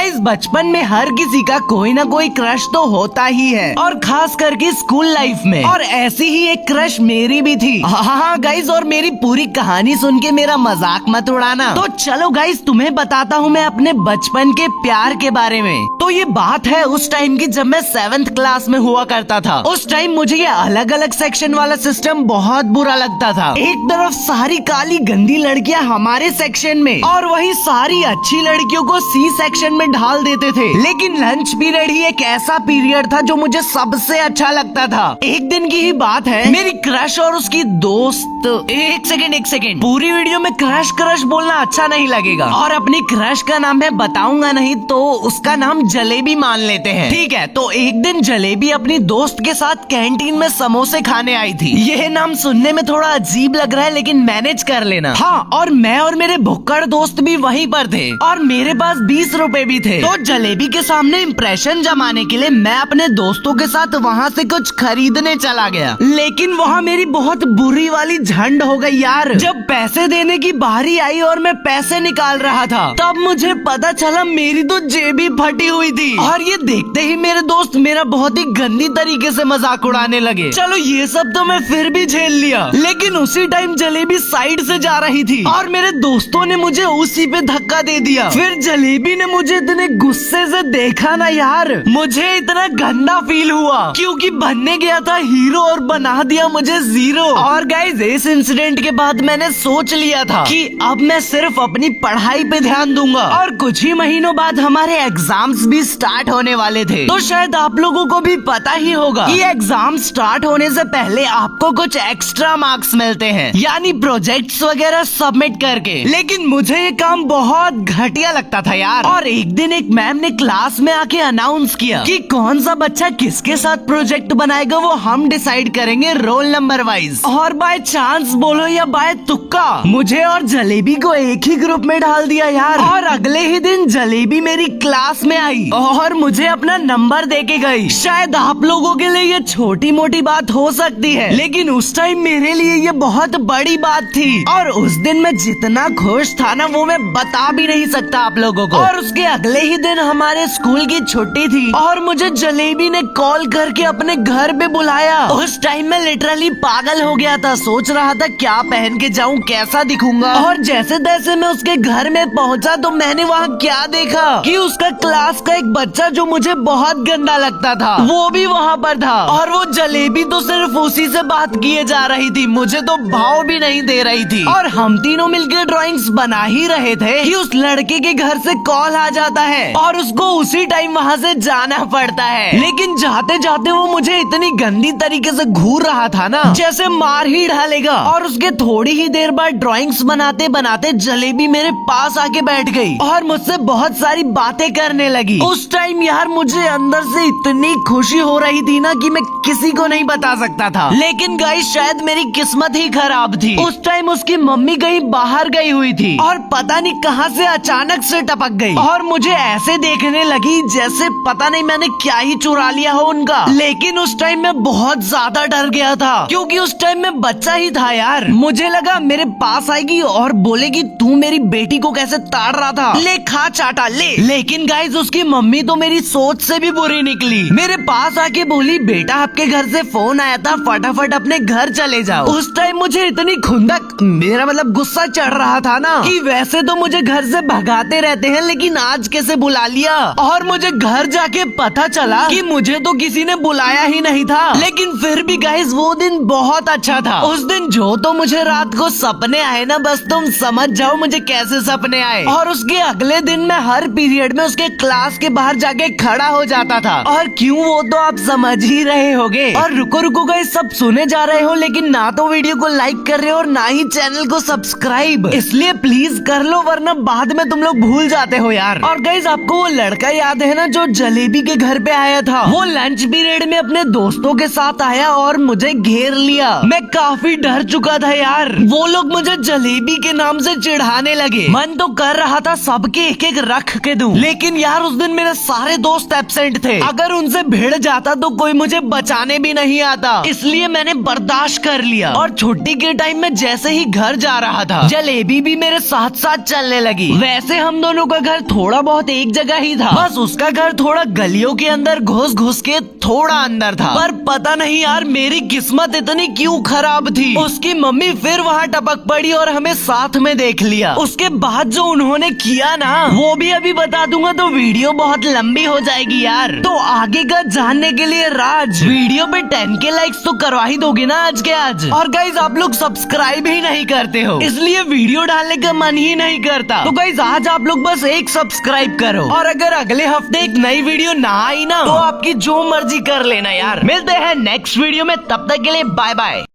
Guys बचपन में हर किसी का कोई ना कोई क्रश तो होता ही है, और खास करके स्कूल लाइफ में। और ऐसी ही एक क्रश मेरी भी थी। हाँ गाइस, और मेरी पूरी कहानी सुन के मेरा मजाक मत उड़ाना। तो चलो गाइस, तुम्हें बताता हूँ मैं अपने बचपन के प्यार के बारे में। तो ये बात है उस टाइम की जब मैं 7th क्लास में हुआ करता था। उस टाइम मुझे ये अलग अलग सेक्शन वाला सिस्टम बहुत बुरा लगता था। एक तरफ सारी काली गंदी लड़कियां हमारे सेक्शन में, और वही सारी अच्छी लड़कियों को सी सेक्शन में ढाल देते थे। लेकिन लंच पीरियड ही एक ऐसा पीरियड था जो मुझे सबसे अच्छा लगता था। एक दिन की ही बात है, मेरी क्रश और उसकी दोस्त। एक सेकेंड, पूरी वीडियो में क्रश क्रश बोलना अच्छा नहीं लगेगा, और अपनी क्रश का नाम मैं बताऊंगा नहीं, तो उसका नाम जलेबी मान लेते हैं, ठीक है। तो एक दिन जलेबी अपनी दोस्त के साथ कैंटीन में समोसे खाने आई थी। यह नाम सुनने में थोड़ा अजीब लग रहा है, लेकिन मैनेज कर लेना। हाँ, और मैं और मेरे भुक्कड़ दोस्त भी वहीं पर थे, और मेरे पास 20 रुपए भी थे। तो जलेबी के सामने इम्प्रेशन जमाने के लिए मैं अपने दोस्तों के साथ वहाँ से कुछ खरीदने चला गया। लेकिन वहाँ मेरी बहुत बुरी वाली झंड हो गई यार। जब पैसे देने की बारी आई और मैं पैसे निकाल रहा था, तब मुझे पता चला मेरी तो जेब ही फटी हुई थी। और ये देखते ही मेरे दोस्त मेरा बहुत ही गंदी तरीके से मजाक उड़ाने लगे। चलो ये सब तो मैं फिर भी झेल लिया, लेकिन उसी टाइम जलेबी साइड से जा रही थी और मेरे दोस्तों ने मुझे उसी पे धक्का दे दिया। फिर जलेबी ने मुझे इतने गुस्से से देखा ना यार, मुझे इतना गंदा फील हुआ, क्योंकि बनने गया था हीरो और बना दिया मुझे जीरो। और गाइस, इस इंसिडेंट के बाद मैंने सोच लिया था कि अब मैं सिर्फ अपनी पढ़ाई पे ध्यान दूंगा। और कुछ ही महीनों बाद हमारे एग्जाम्स भी स्टार्ट होने वाले थे। तो शायद आप लोगों को भी पता ही होगा कि एग्जाम स्टार्ट होने से पहले आपको कुछ एक्स्ट्रा मार्क्स मिलते हैं, यानी प्रोजेक्ट्स वगैरह सबमिट करके। लेकिन मुझे ये काम बहुत घटिया लगता था यार। और एक दिन एक मैम ने क्लास में आके अनाउंस किया कि कौन सा बच्चा किसके साथ प्रोजेक्ट बनाएगा वो हम डिसाइड करेंगे रोल नंबर वाइज। और बाय चांस बोलो या बाय तुक्का, मुझे और जलेबी को एक ही ग्रुप में डाल दिया यार। और अगले ही दिन जलेबी मेरी क्लास में आई और मुझे अपना नंबर देके गई। शायद आप लोगों के लिए ये छोटी मोटी बात हो सकती है, लेकिन उस टाइम मेरे लिए ये बहुत बड़ी बात थी। और उस दिन मैं जितना खुश था ना, वो मैं बता भी नहीं सकता आप लोगों को। और उसके अगले ही दिन हमारे स्कूल की छुट्टी थी और मुझे जलेबी ने कॉल करके अपने घर पे बुलाया। उस टाइम मैं लिटरली पागल हो गया था, सोच रहा था क्या पहन के जाऊं, कैसा दिखूंगा। और जैसे तैसे मैं उसके घर में पहुंचा तो मैंने वहाँ क्या देखा कि उसका क्लास का एक बच्चा जो मुझे बहुत गंदा लगता था वो भी वहाँ पर था। और वो जलेबी तो सिर्फ उसी से बात किए जा रही थी, मुझे तो भाव भी नहीं दे रही थी। और हम तीनों मिलकर ड्राइंग्स बना ही रहे थे कि उस लड़के के घर से कॉल आ जाता है और उसको उसी टाइम वहाँ से जाना पड़ता है। लेकिन जाते जाते वो मुझे इतनी गंदी तरीके से घूर रहा था ना, जैसे मार ही डालेगा। और उसके थोड़ी ही देर बाद ड्राइंग्स बनाते बनाते जलेबी मेरे पास आके बैठ गई और मुझसे बहुत सारी बातें करने लगी। उस टाइम यार मुझे अंदर से इतनी खुशी हो रही थी ना कि मैं किसी को नहीं बता सकता था। लेकिन गाइस, शायद मेरी किस्मत ही खराब थी। उस टाइम उसकी मम्मी कहीं बाहर गई हुई थी और पता नहीं कहां से अचानक से टपक गई और मुझे ऐसे देखने लगी जैसे पता नहीं मैंने क्या ही चुरा लिया हो उनका। लेकिन उस टाइम मैं बहुत ज्यादा डर गया था, क्योंकि उस टाइम मैं बच्चा ही था यार। मुझे लगा मेरे पास आएगी और बोलेगी तू मेरी बेटी को कैसे ताड़ रहा था, ले खा चाटा ले। लेकिन गाइस, उसकी मम्मी तो मेरी सोच से भी बुरी निकली। मेरे पास आके बोली बेटा आपके घर से फोन आया था, फटाफट अपने घर चले जाओ। उस टाइम मुझे इतनी खुंदक, मेरा मतलब गुस्सा चढ़ रहा था ना कि वैसे तो मुझे घर से भगाते रहते हैं, लेकिन आज कैसे बुला लिया। और मुझे घर जाके पता चला कि मुझे तो किसी ने बुलाया ही नहीं था। लेकिन फिर भी गाइस, वो दिन बहुत अच्छा था। उस दिन जो तो मुझे रात को सपने आए ना, बस तुम समझ जाओ मुझे कैसे सपने आए। और उसके अगले दिन मैं हर पीरियड में उसके क्लास के बाहर जाके खड़ा हो जाता था। और क्यों, वो तो आप समझ ही रहे होगे। और रुको गाइस, सब सुने जा रहे हो लेकिन ना तो वीडियो को लाइक कर रहे हो और ना ही चैनल को सब्सक्राइब, इसलिए प्लीज कर लो, वरना बाद में तुम लोग भूल जाते हो यार। और गाइस, आपको वो लड़का याद है ना जो जलेबी के घर पे आया था? वो लंच पीरियड में अपने दोस्तों के साथ आया और मुझे घेर लिया। मैं काफी डर चुका था यार। वो लोग मुझे जलेबी के नाम से चिढ़ाने लगे। मन तो कर रहा था सबके एक एक रख के दूं, लेकिन यार उस दिन मेरे सारे दोस्त एब्सेंट थे। अगर उनसे भिड़ जाता तो कोई मुझे बचाने भी नहीं आता, इसलिए मैंने बर्दाश्त कर लिया। और छुट्टी के टाइम में जैसे ही घर जा रहा था, जलेबी भी मेरे साथ साथ चलने लगी। वैसे हम दोनों का घर थोड़ा बहुत बहुत एक जगह ही था, बस उसका घर थोड़ा गलियों के अंदर घुस घुस के थोड़ा अंदर था। पर पता नहीं यार मेरी किस्मत इतनी क्यों खराब थी, उसकी मम्मी फिर वहाँ टपक पड़ी और हमें साथ में देख लिया। उसके बाद जो उन्होंने किया ना, वो भी अभी बता दूंगा तो वीडियो बहुत लंबी हो जाएगी यार। तो आगे का जानने के लिए राज वीडियो पे 10K लाइक्स तो करवा ही दोगे ना आज के आज। और गाइज आप लोग सब्सक्राइब ही नहीं करते हो, इसलिए वीडियो डालने का मन ही नहीं करता। तो गाइज आज आप लोग बस एक सब्सक्राइब करो, और अगर अगले हफ्ते एक नई वीडियो ना आई ना तो आपकी जो मर्जी कर लेना यार। मिलते हैं नेक्स्ट वीडियो में, तब तक के लिए बाय बाय।